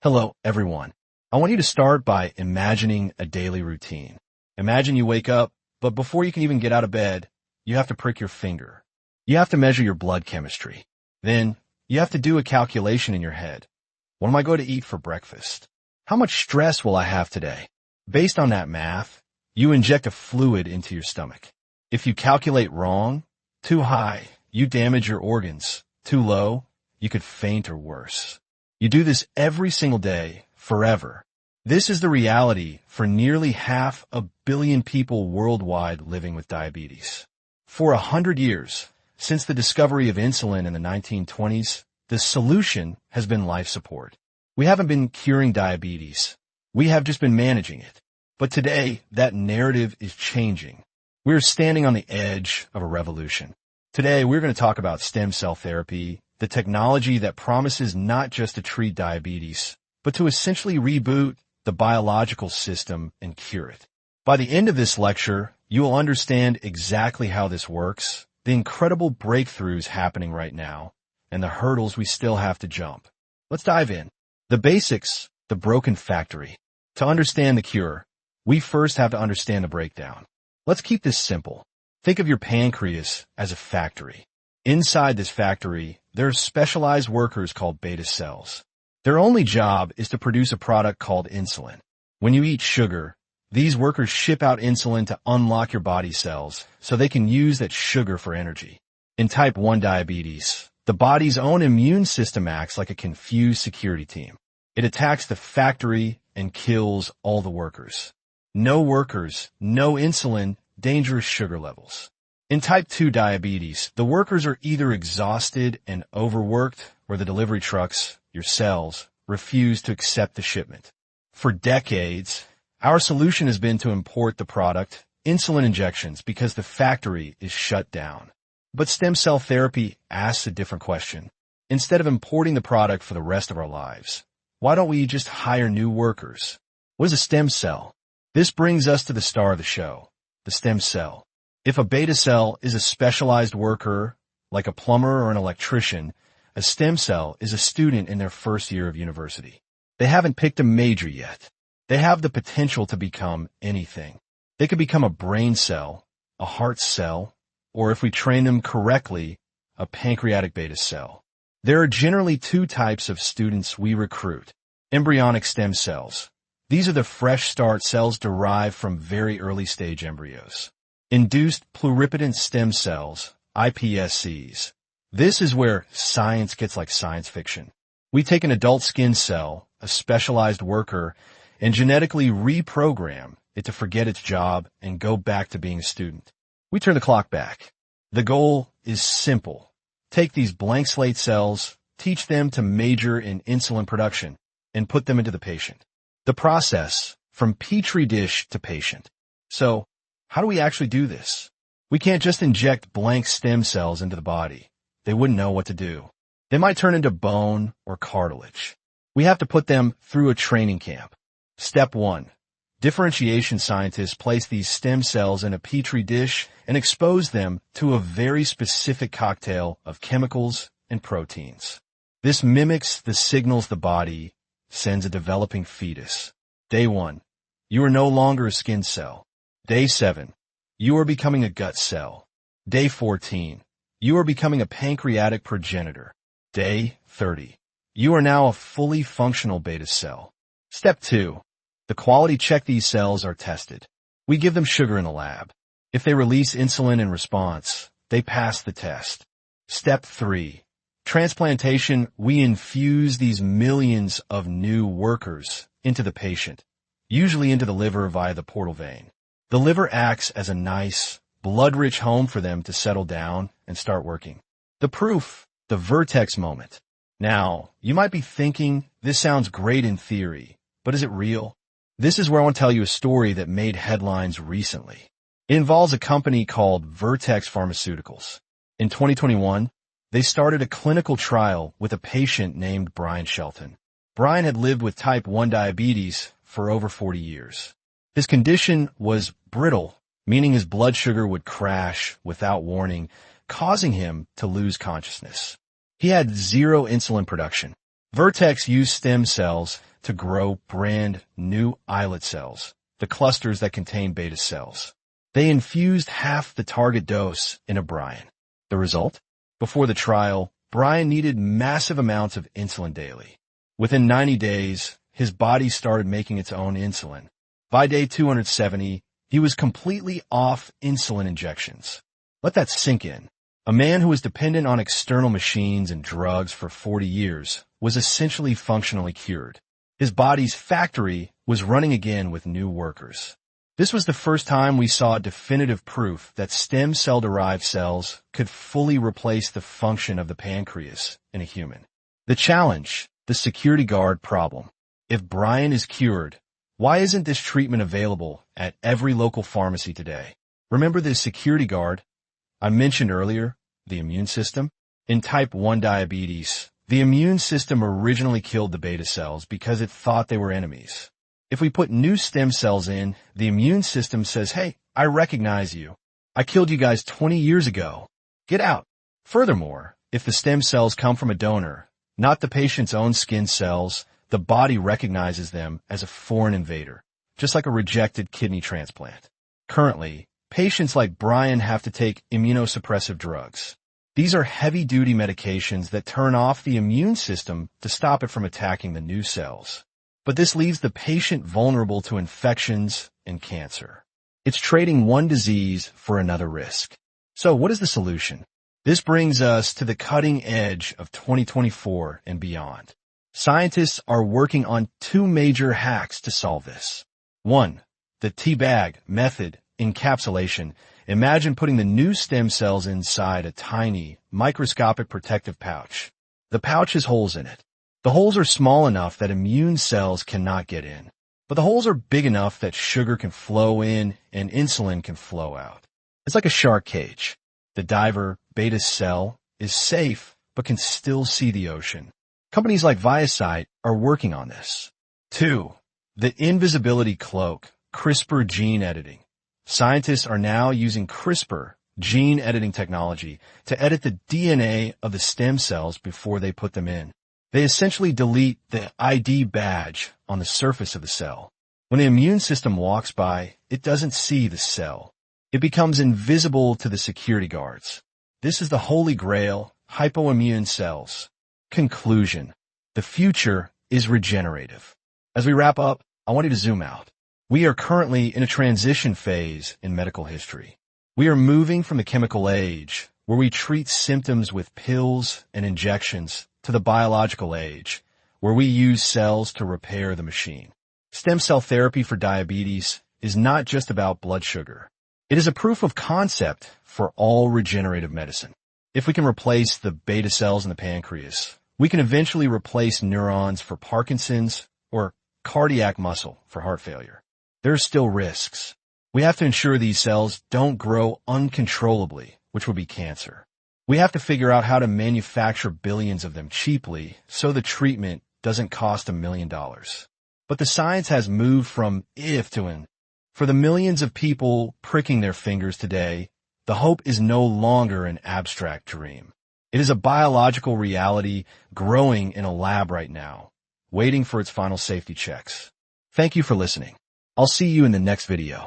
Hello, everyone. I want you to start by imagining a daily routine. Imagine you wake up, but before you can even get out of bed, you have to prick your finger. You have to measure your blood chemistry. Then, you have to do a calculation in your head. What am I going to eat for breakfast? How much stress will I have today? Based on that math, you inject a fluid into your stomach. If you calculate wrong, too high, you damage your organs. Too low, you could faint or worse. You do this every single day, forever. This is the reality for nearly 500 million people worldwide living with diabetes. For 100 years, since the discovery of insulin in the 1920s, the solution has been life support. We haven't been curing diabetes. We have just been managing it. But today, that narrative is changing. We're standing on the edge of a revolution. Today, we're going to talk about stem cell therapy, the technology that promises not just to treat diabetes, but to essentially reboot the biological system and cure it. By the end of this lecture, you will understand exactly how this works, the incredible breakthroughs happening right now, and the hurdles we still have to jump. Let's dive in. The basics, the broken factory. To understand the cure, we first have to understand the breakdown. Let's keep this simple. Think of your pancreas as a factory. Inside this factory, there are specialized workers called beta cells. Their only job is to produce a product called insulin. When you eat sugar, these workers ship out insulin to unlock your body cells so they can use that sugar for energy. In type 1 diabetes, the body's own immune system acts like a confused security team. It attacks the factory and kills all the workers. No workers, no insulin, dangerous sugar levels. In type 2 diabetes, the workers are either exhausted and overworked, or the delivery trucks, your cells, refuse to accept the shipment. For decades, our solution has been to import the product, insulin injections, because the factory is shut down. But stem cell therapy asks a different question. Instead of importing the product for the rest of our lives, why don't we just hire new workers? What is a stem cell? This brings us to the star of the show, the stem cell. If a beta cell is a specialized worker, like a plumber or an electrician, a stem cell is a student in their first year of university. They haven't picked a major yet. They have the potential to become anything. They could become a brain cell, a heart cell, or if we train them correctly, a pancreatic beta cell. There are generally two types of students we recruit. Embryonic stem cells. These are the fresh start cells derived from very early stage embryos. Induced pluripotent stem cells, iPSCs. This is where science gets like science fiction. We take an adult skin cell, a specialized worker, and genetically reprogram it to forget its job and go back to being a student. We turn the clock back. The goal is simple. Take these blank slate cells, teach them to major in insulin production, and put them into the patient. The process, from petri dish to patient. So, how do we actually do this? We can't just inject blank stem cells into the body. They wouldn't know what to do. They might turn into bone or cartilage. We have to put them through a training camp. Step 1. Differentiation scientists place these stem cells in a petri dish and expose them to a very specific cocktail of chemicals and proteins. This mimics the signals the body sends a developing fetus. Day 1. You are no longer a skin cell. Day 7. You are becoming a gut cell. Day 14. You are becoming a pancreatic progenitor. Day 30. You are now a fully functional beta cell. Step 2. The quality check these cells are tested. We give them sugar in the lab. If they release insulin in response, they pass the test. Step 3. Transplantation, we infuse these millions of new workers into the patient, usually into the liver via the portal vein. The liver acts as a nice, blood-rich home for them to settle down and start working. The proof, the vertex moment. Now, you might be thinking, this sounds great in theory, but is it real? This is where I want to tell you a story that made headlines recently. It involves a company called Vertex Pharmaceuticals. In 2021, they started a clinical trial with a patient named Brian Shelton. Brian had lived with type 1 diabetes for over 40 years. His condition was brittle, meaning his blood sugar would crash without warning, causing him to lose consciousness. He had zero insulin production. Vertex used stem cells to grow brand new islet cells, the clusters that contain beta cells. They infused half the target dose into Brian. The result? Before the trial, Brian needed massive amounts of insulin daily. Within 90 days, his body started making its own insulin. By day 270, he was completely off insulin injections. Let that sink in. A man who was dependent on external machines and drugs for 40 years was essentially functionally cured. His body's factory was running again with new workers. This was the first time we saw definitive proof that stem cell-derived cells could fully replace the function of the pancreas in a human. The challenge, the security guard problem. If Brian is cured, why isn't this treatment available at every local pharmacy today? Remember the security guard I mentioned earlier, the immune system? In type 1 diabetes, the immune system originally killed the beta cells because it thought they were enemies. If we put new stem cells in, the immune system says, hey, I recognize you. I killed you guys 20 years ago. Get out. Furthermore, if the stem cells come from a donor, not the patient's own skin cells, the body recognizes them as a foreign invader, just like a rejected kidney transplant. Currently, patients like Brian have to take immunosuppressive drugs. These are heavy-duty medications that turn off the immune system to stop it from attacking the new cells. But this leaves the patient vulnerable to infections and cancer. It's trading one disease for another risk. So what is the solution? This brings us to the cutting edge of 2024 and beyond. Scientists are working on two major hacks to solve this. 1. The teabag method, encapsulation. Imagine putting the new stem cells inside a tiny, microscopic protective pouch. The pouch has holes in it. The holes are small enough that immune cells cannot get in, but the holes are big enough that sugar can flow in and insulin can flow out. It's like a shark cage. The diver beta cell is safe but can still see the ocean. Companies like ViaCyte are working on this. 2. The invisibility cloak, CRISPR gene editing. Scientists are now using CRISPR gene editing technology to edit the DNA of the stem cells before they put them in. They essentially delete the ID badge on the surface of the cell. When the immune system walks by, it doesn't see the cell. It becomes invisible to the security guards. This is the holy grail, hypoimmune cells. Conclusion. The future is regenerative. As we wrap up, I want you to zoom out. We are currently in a transition phase in medical history. We are moving from the chemical age, where we treat symptoms with pills and injections, to the biological age, where we use cells to repair the machine. Stem cell therapy for diabetes is not just about blood sugar. It is a proof of concept for all regenerative medicine. If we can replace the beta cells in the pancreas, we can eventually replace neurons for Parkinson's or cardiac muscle for heart failure. There are still risks. We have to ensure these cells don't grow uncontrollably, which would be cancer. We have to figure out how to manufacture billions of them cheaply so the treatment doesn't cost $1 million. But the science has moved from if to when. For the millions of people pricking their fingers today, the hope is no longer an abstract dream. It is a biological reality growing in a lab right now, waiting for its final safety checks. Thank you for listening. I'll see you in the next video.